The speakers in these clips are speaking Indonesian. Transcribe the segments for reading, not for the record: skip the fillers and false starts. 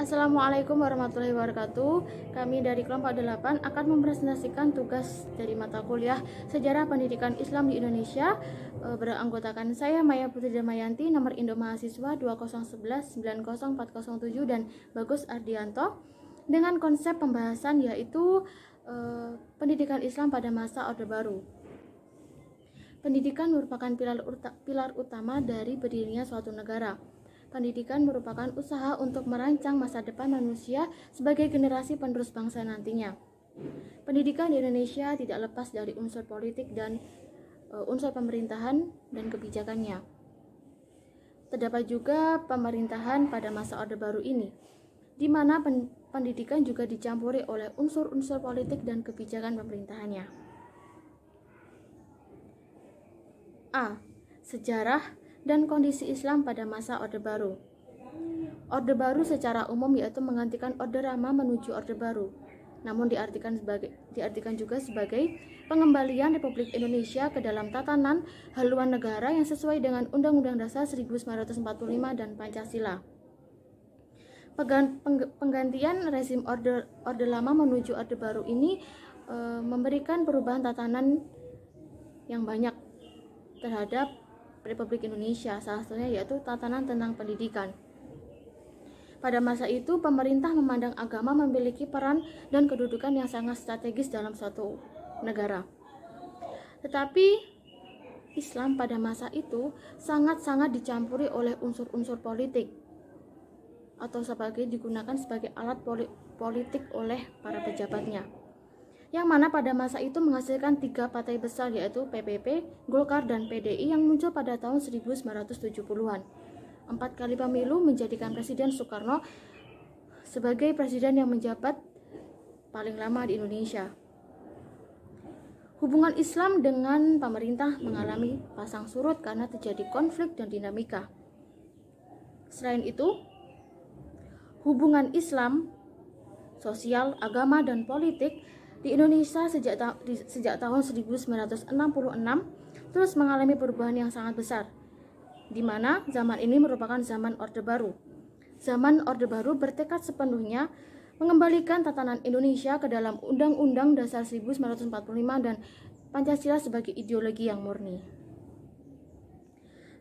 Assalamualaikum warahmatullahi wabarakatuh. Kami dari kelompok 8 akan mempresentasikan tugas dari mata kuliah Sejarah Pendidikan Islam di Indonesia. Beranggotakan saya Maya Putri Damayanti, nomor Indo Mahasiswa 201190407 dan Bagus Ardianto, dengan konsep pembahasan yaitu pendidikan Islam pada masa Orde Baru. Pendidikan merupakan pilar utama dari berdirinya suatu negara. Pendidikan merupakan usaha untuk merancang masa depan manusia sebagai generasi penerus bangsa nantinya. Pendidikan di Indonesia tidak lepas dari unsur politik dan unsur pemerintahan dan kebijakannya. Terdapat juga pemerintahan pada masa Orde Baru ini, di mana pendidikan juga dicampuri oleh unsur-unsur politik dan kebijakan pemerintahannya. A. Sejarah dan kondisi Islam pada masa Orde Baru. Orde Baru secara umum yaitu menggantikan Orde Lama menuju Orde Baru, namun diartikan juga sebagai pengembalian Republik Indonesia ke dalam tatanan haluan negara yang sesuai dengan Undang-Undang Dasar 1945 dan Pancasila. Penggantian rezim Orde Lama menuju Orde Baru ini memberikan perubahan tatanan yang banyak terhadap Republik Indonesia, salah satunya yaitu tatanan tentang pendidikan. Pada masa itu, pemerintah memandang agama memiliki peran dan kedudukan yang sangat strategis dalam suatu negara. Tetapi Islam pada masa itu sangat-sangat dicampuri oleh unsur-unsur politik atau digunakan sebagai alat politik oleh para pejabatnya, yang mana pada masa itu menghasilkan 3 partai besar yaitu PPP, Golkar, dan PDI yang muncul pada tahun 1970-an. 4 kali pemilu menjadikan Presiden Soekarno sebagai presiden yang menjabat paling lama di Indonesia. Hubungan Islam dengan pemerintah mengalami pasang surut karena terjadi konflik dan dinamika. Selain itu, hubungan Islam, sosial, agama, dan politik di Indonesia sejak tahun 1966 terus mengalami perubahan yang sangat besar, di mana zaman ini merupakan zaman Orde Baru. Zaman Orde Baru bertekad sepenuhnya mengembalikan tatanan Indonesia ke dalam Undang-Undang Dasar 1945 dan Pancasila sebagai ideologi yang murni.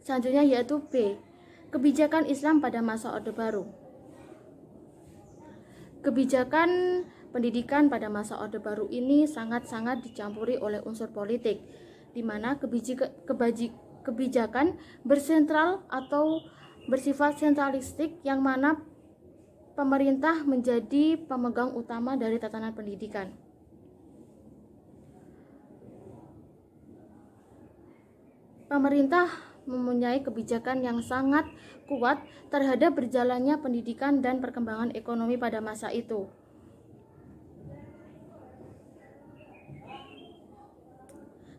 Selanjutnya yaitu B. Kebijakan Islam pada masa Orde Baru. Kebijakan pendidikan pada masa Orde Baru ini sangat-sangat dicampuri oleh unsur politik, di mana kebijakan bersentral atau bersifat sentralistik, yang mana pemerintah menjadi pemegang utama dari tatanan pendidikan. Pemerintah mempunyai kebijakan yang sangat kuat terhadap berjalannya pendidikan dan perkembangan ekonomi pada masa itu.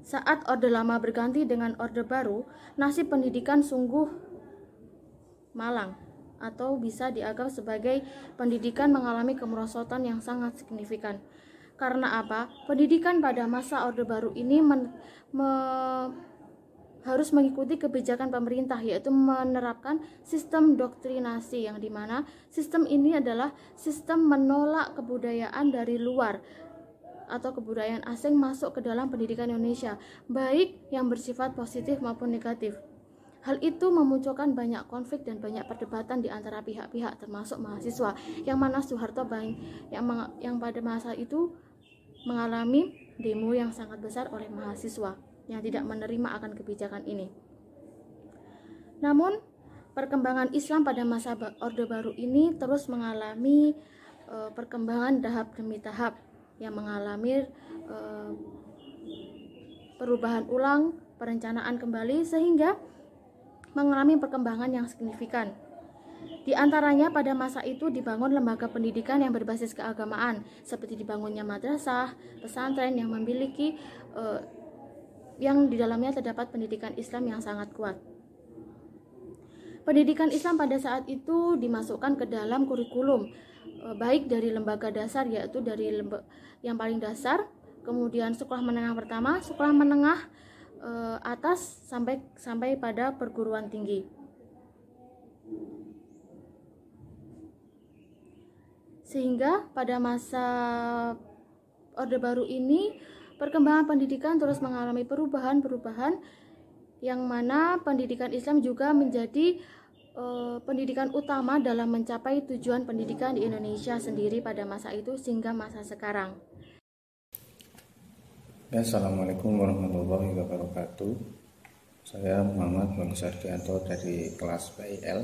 Saat Orde Lama berganti dengan Orde Baru, nasib pendidikan sungguh malang, atau bisa dianggap sebagai pendidikan mengalami kemerosotan yang sangat signifikan. Karena apa? Pendidikan pada masa Orde Baru ini harus mengikuti kebijakan pemerintah, yaitu menerapkan sistem doktrinasi, yang dimana sistem ini adalah sistem menolak kebudayaan dari luar atau kebudayaan asing masuk ke dalam pendidikan Indonesia, baik yang bersifat positif maupun negatif. Hal itu memunculkan banyak konflik dan banyak perdebatan di antara pihak-pihak, termasuk mahasiswa, yang mana Soeharto yang pada masa itu mengalami demo yang sangat besar oleh mahasiswa yang tidak menerima akan kebijakan ini. Namun, perkembangan Islam pada masa Orde Baru ini terus mengalami perkembangan tahap demi tahap, yang mengalami perubahan ulang, perencanaan kembali, sehingga mengalami perkembangan yang signifikan. Di antaranya pada masa itu dibangun lembaga pendidikan yang berbasis keagamaan, seperti dibangunnya madrasah, pesantren yang memiliki yang di dalamnya terdapat pendidikan Islam yang sangat kuat. Pendidikan Islam pada saat itu dimasukkan ke dalam kurikulum, baik dari lembaga dasar, yaitu dari yang paling dasar, kemudian sekolah menengah pertama, sekolah menengah atas, sampai pada perguruan tinggi. Sehingga pada masa Orde Baru ini perkembangan pendidikan terus mengalami perubahan-perubahan, yang mana pendidikan Islam juga menjadi pendidikan utama dalam mencapai tujuan pendidikan di Indonesia sendiri pada masa itu hingga masa sekarang. Assalamualaikum warahmatullahi wabarakatuh. Saya Muhammad Bagus Ardianto dari kelas PIL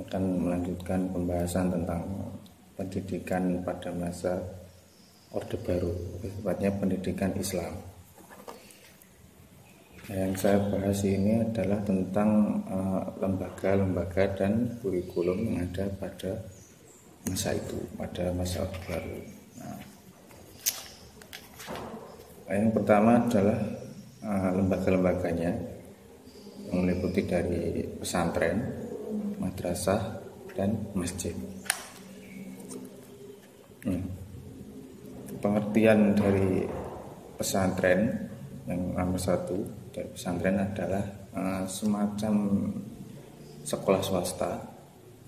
akan melanjutkan pembahasan tentang pendidikan pada masa Orde Baru, tepatnya pendidikan Islam. Yang saya bahas ini adalah tentang lembaga-lembaga dan kurikulum yang ada pada masa itu, pada masa Orde Baru. Yang pertama adalah lembaga-lembaganya, yang meliputi dari pesantren, madrasah, dan masjid. Pengertian dari pesantren yang nomor satu dari pesantren adalah semacam sekolah swasta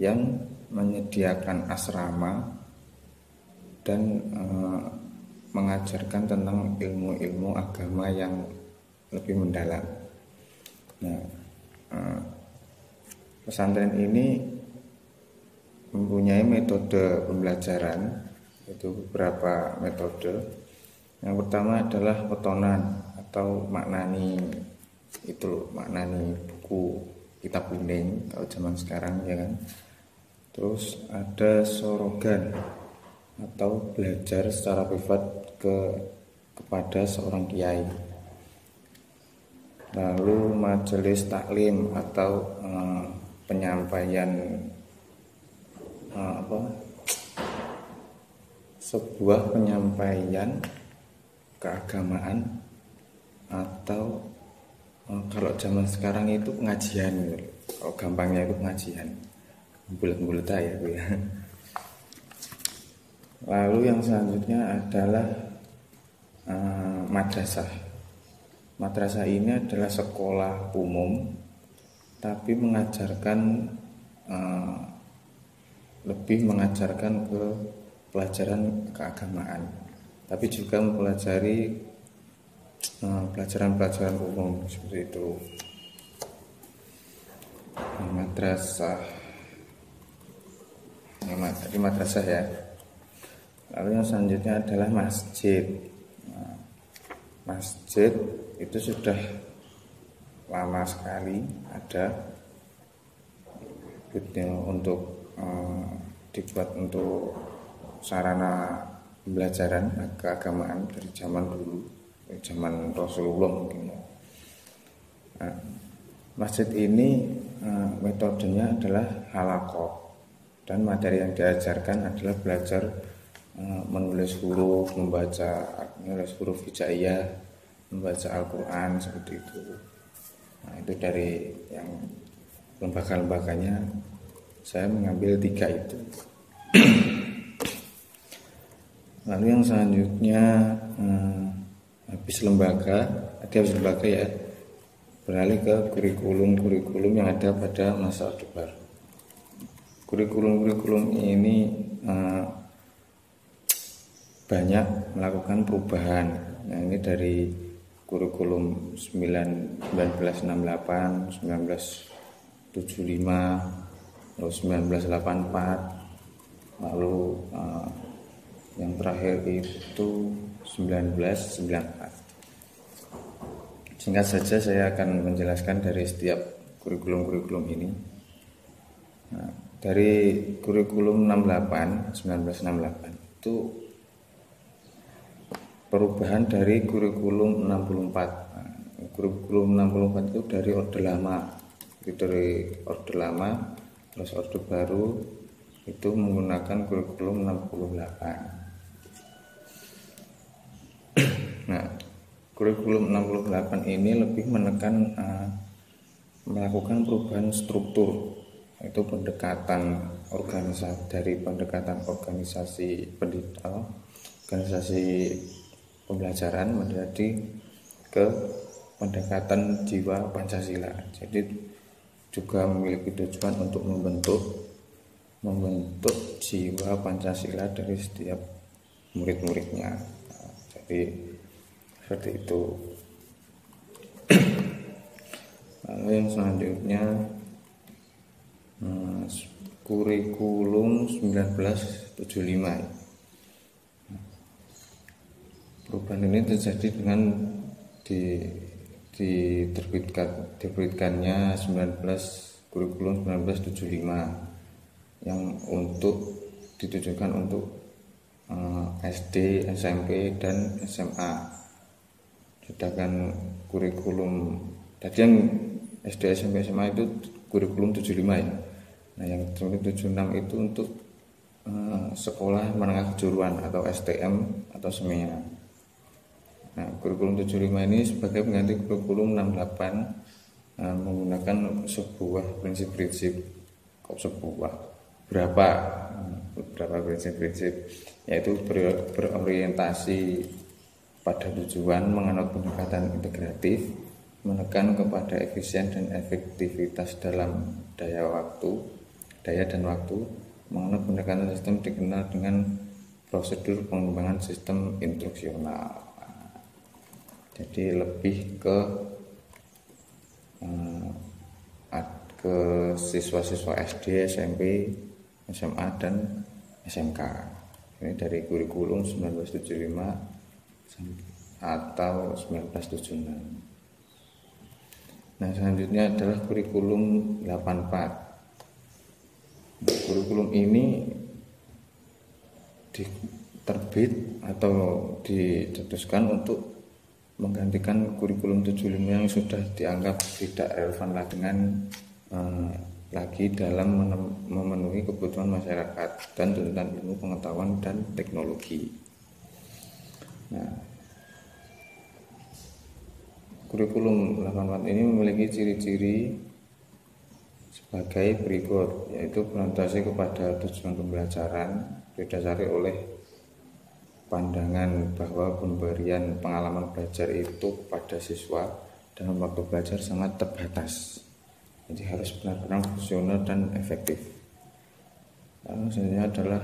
yang menyediakan asrama dan mengajarkan tentang ilmu-ilmu agama yang lebih mendalam. Nah, pesantren ini mempunyai metode pembelajaran, itu beberapa metode. Yang pertama adalah petonan atau maknani, itu maknani buku kitab kuning kalau zaman sekarang ya kan. Terus ada sorogan atau belajar secara privat kepada seorang kiai. Lalu majelis taklim atau penyampaian sebuah penyampaian keagamaan, atau kalau zaman sekarang itu pengajian, kalau gampangnya itu pengajian, bulat-bulat ya Bu ya. Lalu yang selanjutnya adalah madrasah. Madrasah ini adalah sekolah umum, tapi mengajarkan lebih mengajarkan ke pelajaran keagamaan, tapi juga mempelajari pelajaran-pelajaran umum seperti itu. Madrasah, ini madrasah ya. Lalu yang selanjutnya adalah masjid. Masjid itu sudah lama sekali ada, untuk dibuat untuk sarana pembelajaran keagamaan dari zaman dulu, zaman Rasulullah mungkin. Masjid ini metodenya adalah halaqah, dan materi yang diajarkan adalah belajar menulis huruf, menulis huruf hijaiyah, membaca Al-Quran seperti itu. Nah, itu dari yang lembaga-lembaganya saya mengambil 3 itu. Lalu yang selanjutnya habis lembaga ya, beralih ke kurikulum yang ada pada masa Orde Baru. Kurikulum ini banyak melakukan perubahan. Nah, ini dari kurikulum 1968, 1975, lalu 1984, lalu yang terakhir itu 1994. Singkat saja saya akan menjelaskan dari setiap kurikulum ini. Nah, dari kurikulum 1968 itu perubahan dari kurikulum 64. Nah, kurikulum 64 itu dari Orde Lama. Terus Orde Baru itu menggunakan kurikulum 68. Nah, kurikulum 68 ini lebih menekan melakukan perubahan struktur, yaitu pendekatan organisasi pembelajaran menjadi ke pendekatan jiwa Pancasila. Jadi juga memiliki tujuan untuk membentuk membentuk jiwa Pancasila dari setiap murid-muridnya. Jadi seperti itu. Lalu yang selanjutnya kurikulum 1975. Perubahan ini terjadi dengan diterbitkannya kurikulum 1975 yang ditujukan untuk SD, SMP, dan SMA. Sedangkan kurikulum tadi yang SD, SMP, SMA itu kurikulum 75 ya. Nah, yang 76 itu untuk sekolah menengah kejuruan atau STM atau SMEA. Nah, kurikulum 75 ini sebagai pengganti kurikulum 68 menggunakan sebuah prinsip-prinsip beberapa prinsip-prinsip, yaitu berorientasi pada tujuan, menganut pendekatan integratif, menekan kepada efisien dan efektivitas dalam daya dan waktu, menganut pendekatan sistem dikenal dengan prosedur pengembangan sistem instruksional. Jadi lebih ke siswa-siswa SD, SMP, SMA, dan SMK. Ini dari kurikulum 1975 atau 1976. Nah, selanjutnya adalah kurikulum 84. Kurikulum ini diterbit atau dicetuskan untuk menggantikan kurikulum 75 yang sudah dianggap tidak relevan lagi dalam memenuhi kebutuhan masyarakat dan tuntutan ilmu pengetahuan dan teknologi. Nah, kurikulum 84 ini memiliki ciri-ciri sebagai berikut, yaitu berorientasi kepada tujuan pembelajaran didasari oleh pandangan bahwa pemberian pengalaman belajar itu pada siswa dalam waktu belajar sangat terbatas. Jadi harus benar-benar fungsional dan efektif. Lalu selanjutnya adalah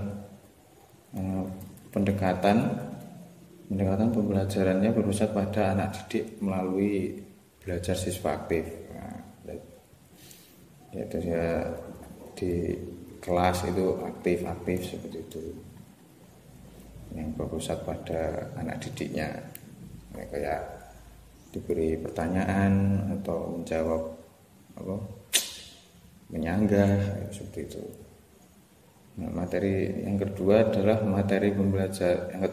pendekatan pembelajarannya berpusat pada anak didik melalui belajar siswa aktif. Yaitu ya di kelas itu aktif seperti itu, yang berpusat pada anak didiknya, kayak diberi pertanyaan atau menjawab menyanggah seperti itu. Nah, materi yang kedua adalah materi pembelajaran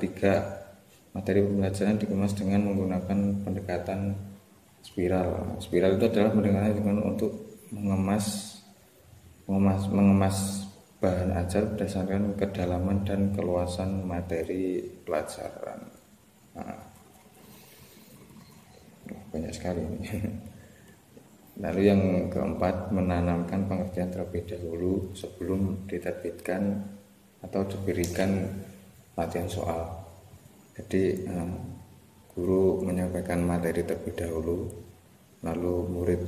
dikemas dengan menggunakan pendekatan spiral. Spiral itu adalah pendekatan dengan untuk mengemas bahan ajar berdasarkan kedalaman dan keluasan materi pelajaran. Nah, banyak sekali ini. Lalu yang keempat, menanamkan pengertian terlebih dahulu sebelum diterbitkan atau diberikan latihan soal. Jadi guru menyampaikan materi terlebih dahulu, lalu murid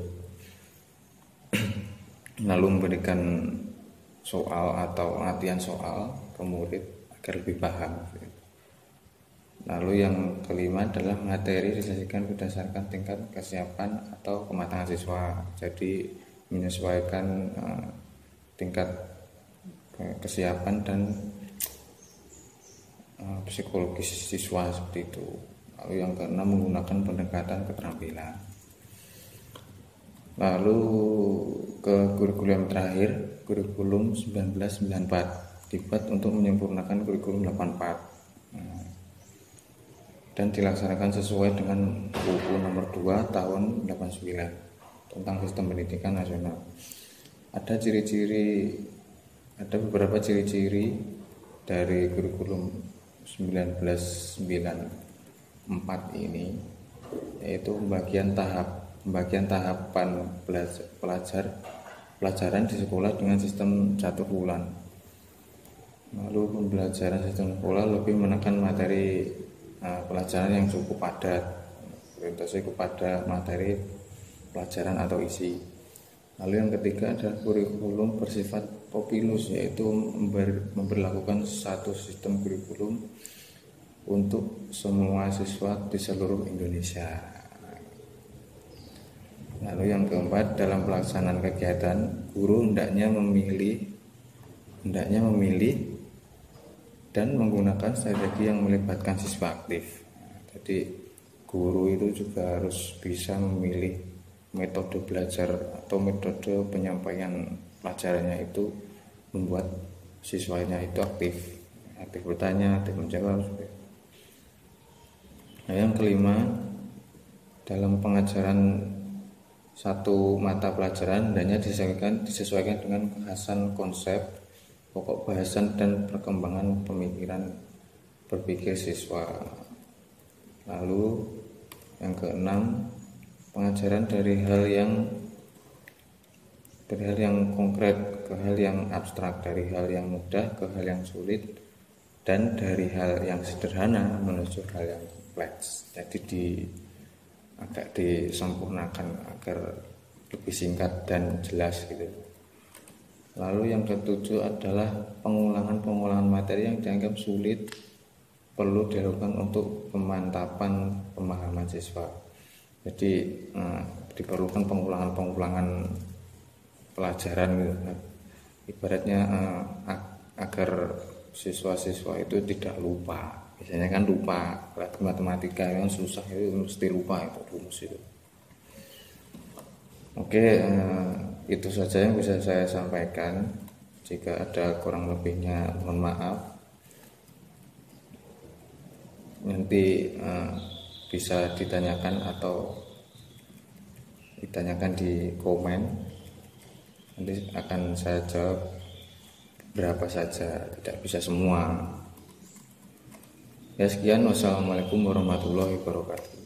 memberikan soal atau latihan soal ke murid agar lebih paham. Lalu yang kelima adalah materi disajikan berdasarkan tingkat kesiapan atau kematangan siswa. Jadi menyesuaikan tingkat kesiapan dan psikologis siswa seperti itu. Lalu yang keenam, menggunakan pendekatan keterampilan. Lalu ke kurikulum terakhir, kurikulum 1994, dibuat untuk menyempurnakan kurikulum 84 dan dilaksanakan sesuai dengan buku nomor 2 tahun 89 tentang sistem pendidikan nasional. Ada beberapa ciri-ciri dari kurikulum 1994 ini, yaitu pembagian tahapan pelajaran di sekolah dengan sistem 1 bulan. Lalu pembelajaran sistem sekolah lebih menekan materi pelajaran yang cukup padat, orientasi kepada materi pelajaran atau isi. Lalu yang ketiga adalah kurikulum bersifat Popilus, yaitu memberlakukan satu sistem kurikulum untuk semua siswa di seluruh Indonesia. Lalu yang keempat, dalam pelaksanaan kegiatan, guru hendaknya memilih dan menggunakan strategi yang melibatkan siswa aktif. Jadi guru itu juga harus bisa memilih metode belajar atau metode penyampaian pelajarannya itu membuat siswanya itu aktif bertanya, aktif menjawab. Nah, yang kelima, dalam pengajaran satu mata pelajaran hendaknya disesuaikan dengan kekhasan konsep, pokok bahasan dan perkembangan pemikiran berpikir siswa. Lalu yang keenam, pengajaran dari hal yang konkret ke hal yang abstrak, dari hal yang mudah ke hal yang sulit, dan dari hal yang sederhana menuju hal yang kompleks. Jadi agak disempurnakan agar lebih singkat dan jelas gitu. Lalu yang ketujuh adalah pengulangan materi yang dianggap sulit perlu dilakukan untuk pemantapan pemahaman siswa. Jadi diperlukan pengulangan pelajaran gitu. Ibaratnya agar siswa-siswa itu tidak lupa. Biasanya kan lupa, matematika yang susah itu mesti lupa itu rumus itu. Oke, itu saja yang bisa saya sampaikan. Jika ada kurang lebihnya mohon maaf. Nanti bisa ditanyakan atau ditanyakan di komen. Nanti akan saya jawab berapa saja, tidak bisa semua. Ya sekian, wassalamualaikum warahmatullahi wabarakatuh.